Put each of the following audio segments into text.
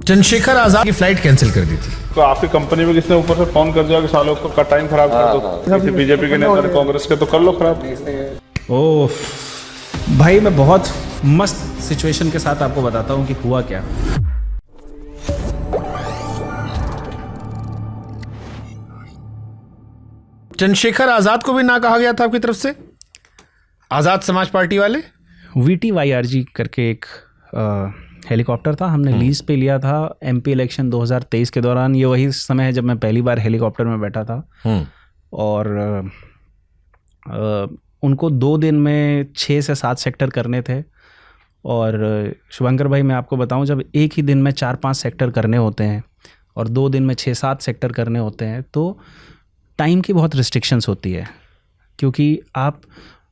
चंद्रशेखर आजाद की flight cancel कर दी थी। तो आपकी कंपनी में किसने ऊपर से फोन कर दिया कि सालों का टाइम खराब कर दो, किसी बीजेपी के नेता ने, कांग्रेस के, तो कर लो खराब। ओह भाई, मैं बहुत मस्त सिचुएशन के साथ आपको बताता हूँ कि हुआ क्या। चंद्रशेखर आजाद को भी ना कहा गया था आपकी तरफ से, आजाद समाज पार्टी वाले। VTYRG करके एक हेलीकॉप्टर था, हमने लीज पे लिया था MP इलेक्शन 2023 के दौरान। ये वही समय है जब मैं पहली बार हेलीकॉप्टर में बैठा था। और उनको 2 दिन में 6 से 7 सेक्टर करने थे। और शुभंकर भाई, मैं आपको बताऊं, जब एक ही दिन में 4-5 सेक्टर करने होते हैं और 2 दिन में 6-7 सेक्टर करने होते हैं तो टाइम की बहुत रिस्ट्रिक्शंस होती है, क्योंकि आप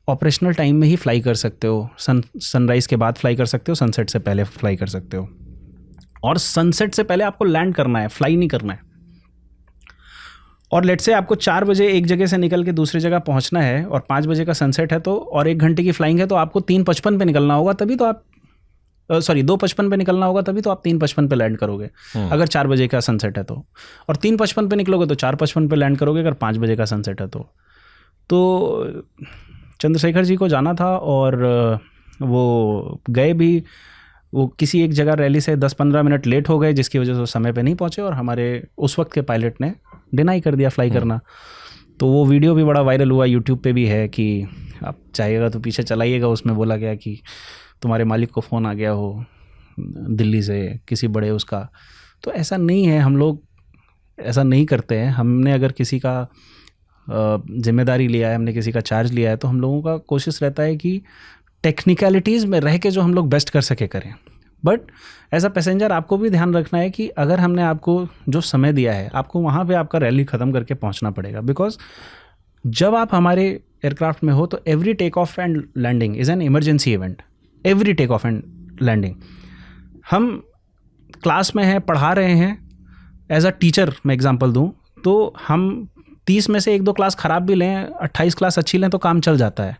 ऑपरेशनल टाइम में ही फ्लाई कर सकते हो। सनराइज़ के बाद फ्लाई कर सकते हो, सनसेट से पहले फ्लाई कर सकते हो, और सनसेट से पहले आपको लैंड करना है, फ्लाई नहीं करना है। और लेट से आपको 4 बजे एक जगह से निकल के दूसरी जगह पहुंचना है और 5 बजे का सनसेट है तो, और 1 घंटे की फ्लाइंग है, तो आपको 3:55 पे निकलना होगा, तभी तो आप 2:55 पे निकलना होगा, तभी तो आप 3:55 पे लैंड करोगे अगर 4 बजे का सनसेट है तो। और 3:55 पे निकलोगे तो 4:55 पे लैंड करोगे अगर 5 बजे का सनसेट है तो चंद्रशेखर जी को जाना था और वो गए भी। वो किसी एक जगह रैली से 10-15 मिनट लेट हो गए, जिसकी वजह से वो समय पे नहीं पहुंचे और हमारे उस वक्त के पायलट ने डिनाई कर दिया फ्लाई करना। तो वो वीडियो भी बड़ा वायरल हुआ, यूट्यूब पे भी है कि आप चाहेगा तो पीछे चलाइएगा। उसमें बोला गया कि तुम्हारे मालिक को फ़ोन आ गया हो दिल्ली से किसी बड़े उसका। तो ऐसा नहीं है, हम लोग ऐसा नहीं करते हैं। हमने अगर किसी का जिम्मेदारी लिया है, हमने किसी का चार्ज लिया है, तो हम लोगों का कोशिश रहता है कि टेक्निकलिटीज़ में रह के जो हम लोग बेस्ट कर सके करें। बट एज अ पैसेंजर आपको भी ध्यान रखना है कि अगर हमने आपको जो समय दिया है, आपको वहाँ पे आपका रैली ख़त्म करके पहुँचना पड़ेगा। बिकॉज जब आप हमारे एयरक्राफ्ट में हो तो every take off and landing is an emergency event. Every take off and landing, हम क्लास में हैं, पढ़ा रहे हैं। एज अ टीचर मैं एग्जांपल दूं तो हम 30 में से 1-2 क्लास ख़राब भी लें, 28 क्लास अच्छी लें तो काम चल जाता है।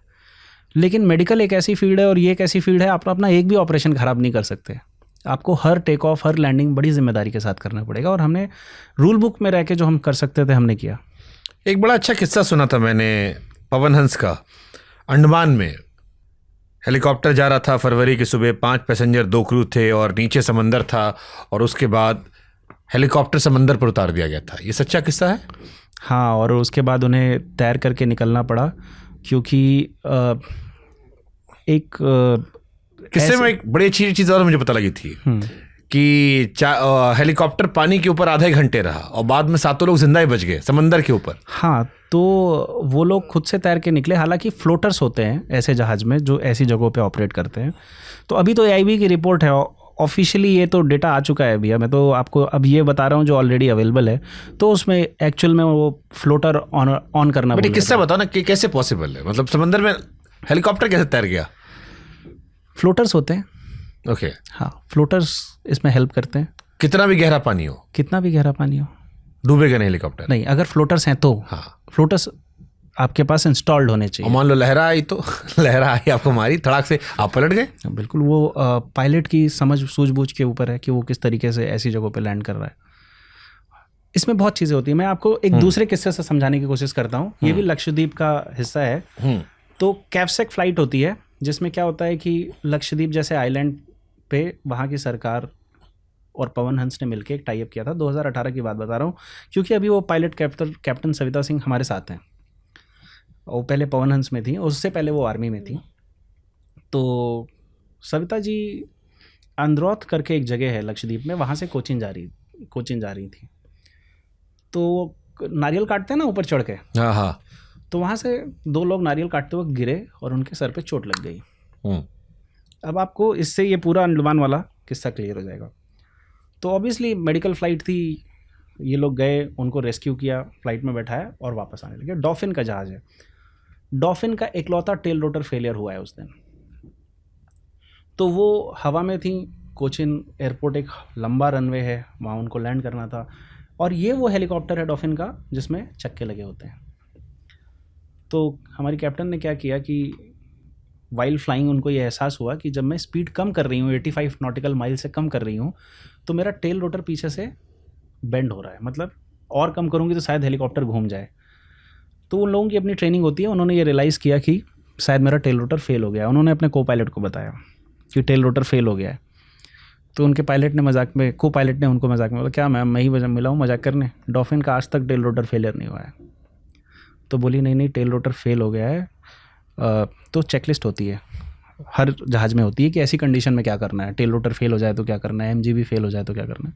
लेकिन मेडिकल एक ऐसी फील्ड है और ये एक ऐसी फील्ड है, आप अपना एक भी ऑपरेशन ख़राब नहीं कर सकते। आपको हर टेक ऑफ, हर लैंडिंग बड़ी जिम्मेदारी के साथ करना पड़ेगा। और हमने रूल बुक में रह के जो हम कर सकते थे हमने किया। एक बड़ा अच्छा किस्सा सुना था मैंने पवन हंस का। अंडमान में हेलीकॉप्टर जा रहा था, फरवरी की सुबह, 5 पैसेंजर 2 क्रू थे और नीचे समंदर था, और उसके बाद हेलीकॉप्टर समंदर पर उतार दिया गया था। ये सच्चा किस्सा है? हाँ, और उसके बाद उन्हें तैर करके निकलना पड़ा, क्योंकि एक किस्से में एक बड़ी अच्छी चीज़ और मुझे पता लगी थी कि हेलीकॉप्टर पानी के ऊपर आधे घंटे रहा और बाद में 7 लोग जिंदा ही बच गए समंदर के ऊपर। हाँ, तो वो लोग खुद से तैर के निकले। हालांकि फ्लोटर्स होते हैं ऐसे जहाज़ में जो ऐसी जगहों पे ऑपरेट करते हैं। तो अभी तो AIB की रिपोर्ट है, ऑफिशियली ये तो डेटा आ चुका है भैया। मैं तो आपको अब ये बता रहा हूँ जो ऑलरेडी अवेलेबल है। तो उसमें एक्चुअल में वो फ्लोटर ऑन करना। बट किस्सा बताओ ना कि कैसे पॉसिबल है, मतलब समंदर में हेलीकॉप्टर कैसे तैर गया? फ्लोटर्स होते हैं। ओके। हाँ, फ्लोटर्स इसमें हेल्प करते हैं। कितना भी गहरा पानी हो? कितना भी गहरा पानी हो, डूबेगा नहीं हेलीकॉप्टर? नहीं, अगर फ्लोटर्स हैं तो। हाँ, फ्लोटर्स आपके पास इंस्टॉल्ड होने चाहिए। और मान लो लहरा आई तो लहरा आई, आपको मारी, धड़ाक से आप पलट गए। बिल्कुल, वो पायलट की समझ सूझबूझ के ऊपर है कि वो किस तरीके से ऐसी जगहों पे लैंड कर रहा है। इसमें बहुत चीज़ें होती हैं। मैं आपको एक दूसरे किस्से से समझाने की कोशिश करता हूँ। ये भी लक्षद्वीप का हिस्सा है। तो कैवसेक फ्लाइट होती है, जिसमें क्या होता है कि लक्षद्वीप जैसे आइलैंड पे वहाँ की सरकार और पवन हंस ने मिलकर एक टाई अप किया था। 2018 की बात बता रहा हूँ, क्योंकि अभी वो पायलट कैप्टन सविता सिंह हमारे साथ हैं। वो पहले पवन हंस में थी, उससे पहले वो आर्मी में थी। तो सविता जी अंद्रौथ करके एक जगह है लक्षद्वीप में, वहाँ से कोचिन जा रही थी। तो नारियल काटते हैं ना ऊपर चढ़ के। हाँ हाँ। तो वहाँ से 2 लोग नारियल काटते वक्त गिरे और उनके सर पे चोट लग गई। अब आपको इससे ये पूरा अंडमान वाला किस्सा क्लियर हो जाएगा। तो ऑब्वियसली मेडिकल फ़्लाइट थी, ये लोग गए, उनको रेस्क्यू किया, फ्लाइट में बैठाया और वापस आने लगे। डॉल्फिन का जहाज़ है। डॉल्फिन का इकलौता टेल रोटर फेलियर हुआ है उस दिन। तो वो हवा में थी। कोचिन एयरपोर्ट एक लंबा रनवे है, वहाँ उनको लैंड करना था। और ये वो हेलीकॉप्टर है डॉल्फिन का जिसमें चक्के लगे होते हैं। तो हमारी कैप्टन ने क्या किया कि वाइल फ्लाइंग उनको ये एहसास हुआ कि जब मैं स्पीड कम कर रही हूँ 85 नॉटिकल माइल से कम कर रही हूँ तो मेरा टेल रोटर पीछे से बेंड हो रहा है, मतलब और कम करूँगी तो शायद हेलीकॉप्टर घूम जाए। तो उन लोगों की अपनी ट्रेनिंग होती है, उन्होंने ये रियलाइज़ किया कि शायद मेरा टेल रोटर फेल हो गया। उन्होंने अपने को पायलट को बताया कि टेल रोटर फेल हो गया है। तो उनके पायलट ने मजाक में, को पायलट ने उनको मजाक में बोला, क्या मैम मैं ही वजह मिला हूँ मजाक करने, डॉल्फिन का आज तक टेल रोटर फेलियर नहीं हुआ है। तो बोली नहीं नहीं टेल रोटर फेल हो गया है। तो चेकलिस्ट होती है, हर जहाज़ में होती है कि ऐसी कंडीशन में क्या करना है, टेल रोटर फेल हो जाए तो क्या करना है, एमजीबी फेल हो जाए तो क्या करना है।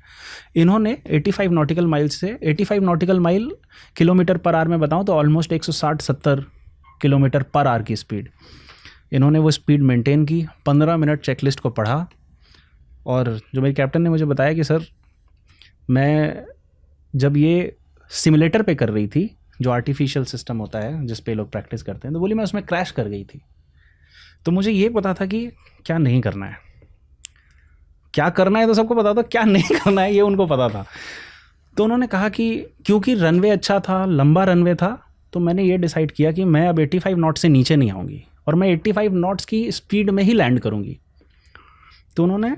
इन्होंने 85 नॉटिकल माइल से 85 nautical mile kilometre per hour में बताऊं तो ऑलमोस्ट 160-70 किलोमीटर पर आवर की स्पीड, इन्होंने वो स्पीड मेंटेन की। 15 मिनट चेकलिस्ट को पढ़ा और जो मेरे कैप्टन ने मुझे बताया कि सर मैं जब ये सिमुलेटर पे कर रही थी, जो आर्टिफिशियल सिस्टम होता है जिस पे लोग प्रैक्टिस करते हैं, तो बोली मैं उसमें क्रैश कर गई थी। तो मुझे ये पता था कि क्या नहीं करना है, क्या करना है तो सबको पता था, क्या नहीं करना है ये उनको पता था। तो उन्होंने कहा कि क्योंकि रनवे अच्छा था, लंबा रनवे था, तो मैंने ये डिसाइड किया कि मैं अब 85 नॉट से नीचे नहीं आऊँगी और मैं 85 नॉट्स की स्पीड में ही लैंड करूँगी। तो उन्होंने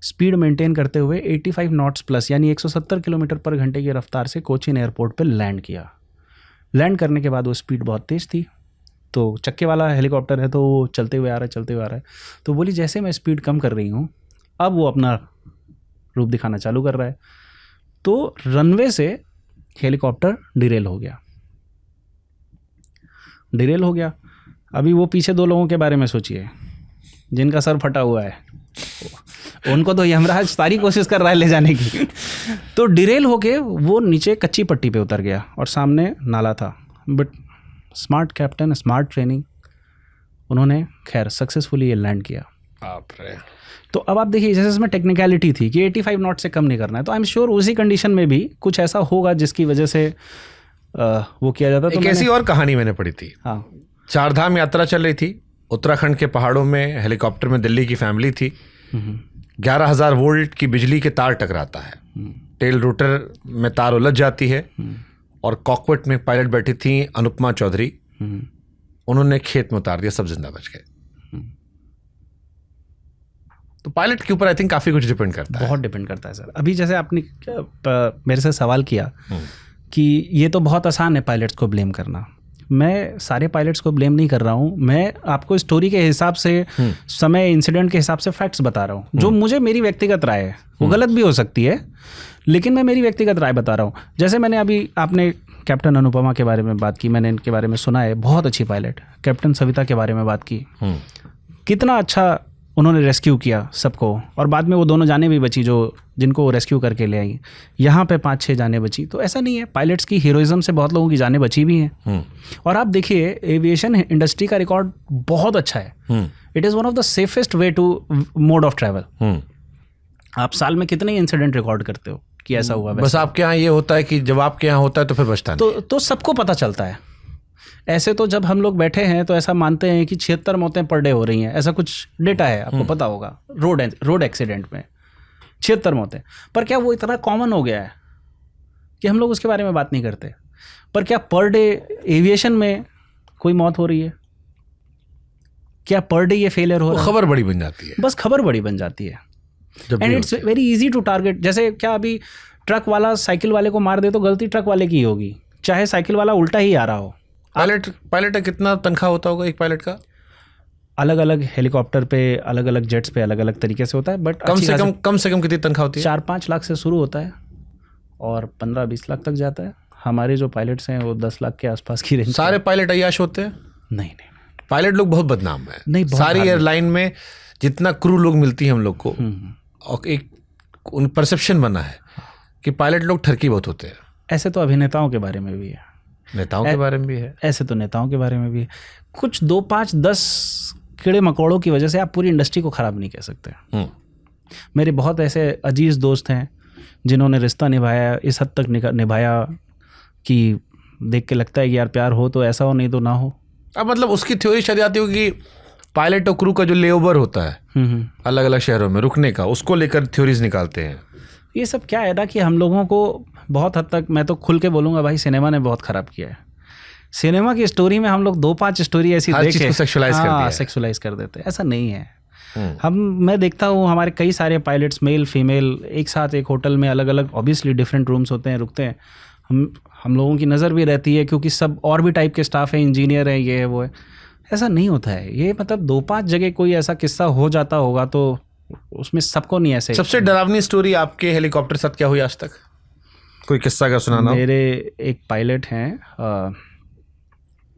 स्पीड मेंटेन करते हुए 85 नॉट्स प्लस यानी 170 किलोमीटर पर घंटे की रफ्तार से कोचीन एयरपोर्ट पर लैंड किया। लैंड करने के बाद वो स्पीड बहुत तेज़ थी, तो चक्के वाला हेलीकॉप्टर है तो वो चलते हुए आ रहा है। तो बोली जैसे मैं स्पीड कम कर रही हूँ अब वो अपना रूप दिखाना चालू कर रहा है। तो रनवे से हेलीकॉप्टर डिरेल हो गया। अभी वो पीछे 2 लोगों के बारे में सोचिए जिनका सर फटा हुआ है, उनको तो यमराज सारी कोशिश कर रहा है ले जाने की। तो डिरेल होके वो नीचे कच्ची पट्टी पे उतर गया और सामने नाला था, but smart captain, smart training, उन्होंने खैर सक्सेसफुली ये लैंड किया। तो अब आप देखिए जैसे इसमें टेक्निकलिटी थी कि 85 नॉट से कम नहीं करना है, तो आई एम श्योर उसी कंडीशन में भी कुछ ऐसा होगा जिसकी वजह से वो किया जाता। तो एक ऐसी और कहानी मैंने पढ़ी थी, हाँ, 4 धाम यात्रा चल रही थी उत्तराखंड के पहाड़ों में, हेलीकॉप्टर में दिल्ली की फैमिली थी। 11,000 वोल्ट की बिजली के तार टकराता है, टेल रोटर में तार उलझ जाती है और कॉकपिट में पायलट बैठी थी अनुपमा चौधरी, उन्होंने खेत में उतार दिया, सब जिंदा बच गए। तो पायलट के ऊपर आई थिंक काफ़ी कुछ डिपेंड करता है, बहुत डिपेंड करता है सर। अभी जैसे आपने मेरे से सवाल किया कि ये तो बहुत आसान है पायलट्स को ब्लेम करना, मैं सारे पायलट्स को ब्लेम नहीं कर रहा हूँ, मैं आपको स्टोरी के हिसाब से, समय, इंसिडेंट के हिसाब से फैक्ट्स बता रहा हूँ, जो मुझे मेरी व्यक्तिगत राय है, वो गलत भी हो सकती है लेकिन मैं मेरी व्यक्तिगत राय बता रहा हूँ। जैसे मैंने अभी, आपने कैप्टन अनुपमा के बारे में बात की, मैंने इनके बारे में सुना है, बहुत अच्छी पायलट। कैप्टन सविता के बारे में बात की, कितना अच्छा उन्होंने रेस्क्यू किया सबको, और बाद में वो दोनों जानें भी बची जो जिनको वो रेस्क्यू करके ले आई। यहाँ पे 5-6 जानें बची। तो ऐसा नहीं है, पायलट्स की हीरोइज्म से बहुत लोगों की जानें बची भी हैं। और आप देखिए एविएशन इंडस्ट्री का रिकॉर्ड बहुत अच्छा है। It is one of the safest way to mode of travel. आप साल में कितने इंसिडेंट रिकॉर्ड करते हो कि ऐसा हुआ? बस आपके यहाँ ये होता है कि जब आपके यहाँ होता है तो फिर बचता नहीं। तो सबको पता चलता है। ऐसे तो जब हम लोग बैठे हैं तो ऐसा मानते हैं कि 76 मौतें पर डे हो रही हैं, ऐसा कुछ डेटा है, आपको पता होगा, रोड एक्सीडेंट में 76 मौतें। पर क्या वो इतना कॉमन हो गया है कि हम लोग उसके बारे में बात नहीं करते? पर क्या पर डे एविएशन में कोई मौत हो रही है? क्या पर डे ये फेलियर हो रहा है? खबर बड़ी बन जाती है, बस खबर बड़ी बन जाती है। And it's very easy to target. जैसे क्या अभी ट्रक वाला साइकिल वाले को मार दे तो गलती ट्रक वाले की होगी, चाहे साइकिल वाला उल्टा ही आ रहा हो। पायलट का कितना तनख्वाह होता होगा एक पायलट का? अलग अलग हेलीकॉप्टर पे, अलग अलग जेट्स पे अलग अलग तरीके से होता है, बट कम से कम कितनी तनख्वाह होती है? 4-5 लाख से शुरू होता है और 15-20 लाख तक जाता है। हमारे जो पायलट्स हैं वो 10 लाख के आसपास की रेंज। सारे पायलट अय्याश होते हैं? नहीं, पायलट लोग बहुत बदनाम है। नहीं, सारी एयरलाइन में जितना क्रू लोग मिलती है हम लोग को, और एक उन परसेप्शन बना है कि पायलट लोग ठरकी बहुत होते हैं। ऐसे तो अभिनेताओं के बारे में भी है, नेताओं के बारे में भी है, ऐसे तो नेताओं के बारे में भी है। कुछ 2, 5, 10 कीड़े मकोड़ों की वजह से आप पूरी इंडस्ट्री को ख़राब नहीं कह सकते। मेरे बहुत ऐसे अजीज़ दोस्त हैं जिन्होंने रिश्ता निभाया, इस हद तक निभाया कि देख के लगता है कि यार प्यार हो तो ऐसा हो, नहीं तो ना हो। अब मतलब उसकी थ्योरी शायद आती होगी कि पायलट और क्रू का जो लेओवर होता है अलग अलग शहरों में रुकने का, उसको लेकर थ्योरीज निकालते हैं। ये सब क्या है ना कि हम लोगों को बहुत हद तक, मैं तो खुल के बोलूँगा भाई, सिनेमा ने बहुत ख़राब किया है। सिनेमा की स्टोरी में हम लोग 2-5 स्टोरी ऐसी हर देख चीज़ के को सेक्सुअलाइज कर दिया है। सेक्सुअलाइज कर देते हैं। ऐसा नहीं है। मैं देखता हूँ हमारे कई सारे पायलट्स मेल फीमेल एक साथ एक होटल में अलग अलग ऑब्वियसली डिफरेंट रूम्स होते हैं, रुकते हैं। हम लोगों की नज़र भी रहती है क्योंकि सब और भी टाइप के स्टाफ है, इंजीनियर है, ये है वो है। ऐसा नहीं होता है ये, मतलब 2-5 जगह कोई ऐसा किस्सा हो जाता होगा तो उसमें सबको नहीं ऐसे। सबसे डरावनी स्टोरी आपके हेलीकॉप्टर साथ क्या हुई आज तक? कोई किस्सा अगर सुनाना हो। मेरे एक पायलट हैं,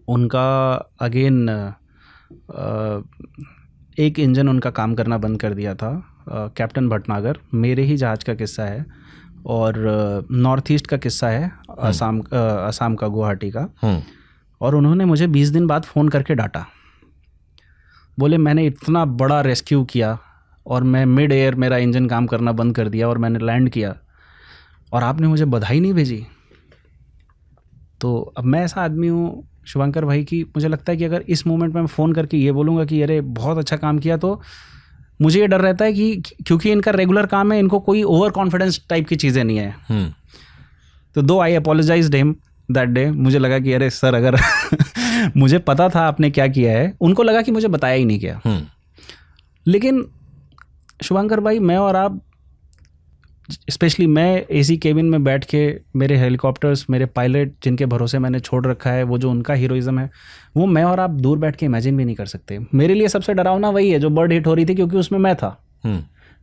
उनका अगेन एक इंजन उनका काम करना बंद कर दिया था। कैप्टन भटनागर, मेरे ही जहाज़ का किस्सा है और नॉर्थ ईस्ट का किस्सा है, असम का, गुवाहाटी का। और उन्होंने मुझे 20 दिन बाद फ़ोन करके डांटा, बोले मैंने इतना बड़ा रेस्क्यू किया और मैं मिड एयर मेरा इंजन काम करना बंद कर दिया और मैंने लैंड किया और आपने मुझे बधाई नहीं भेजी। तो अब मैं ऐसा आदमी हूँ शुभंकर भाई की, मुझे लगता है कि अगर इस मोमेंट में मैं फ़ोन करके ये बोलूँगा कि अरे बहुत अच्छा काम किया, तो मुझे ये डर रहता है कि क्योंकि इनका रेगुलर काम है, इनको कोई ओवर कॉन्फिडेंस टाइप की चीज़ें नहीं है। तो दो आई अपोलोजाइज्ड हिम दैट डे। मुझे लगा कि अरे सर अगर मुझे पता था आपने क्या किया है, उनको लगा कि मुझे बताया ही नहीं किया। लेकिन शुभंकर भाई, मैं और आप, स्पेशली मैं एसी केबिन में बैठ के, मेरे हेलीकॉप्टर्स, मेरे पायलट जिनके भरोसे मैंने छोड़ रखा है, वो जो उनका हीरोइज्म है, वो मैं और आप दूर बैठ के इमेजिन भी नहीं कर सकते। मेरे लिए सबसे डरावना वही है जो बर्ड हिट हो रही थी, क्योंकि उसमें मैं था।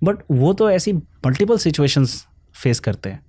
बट वो तो ऐसी मल्टीपल सिचुएशंस फेस करते हैं।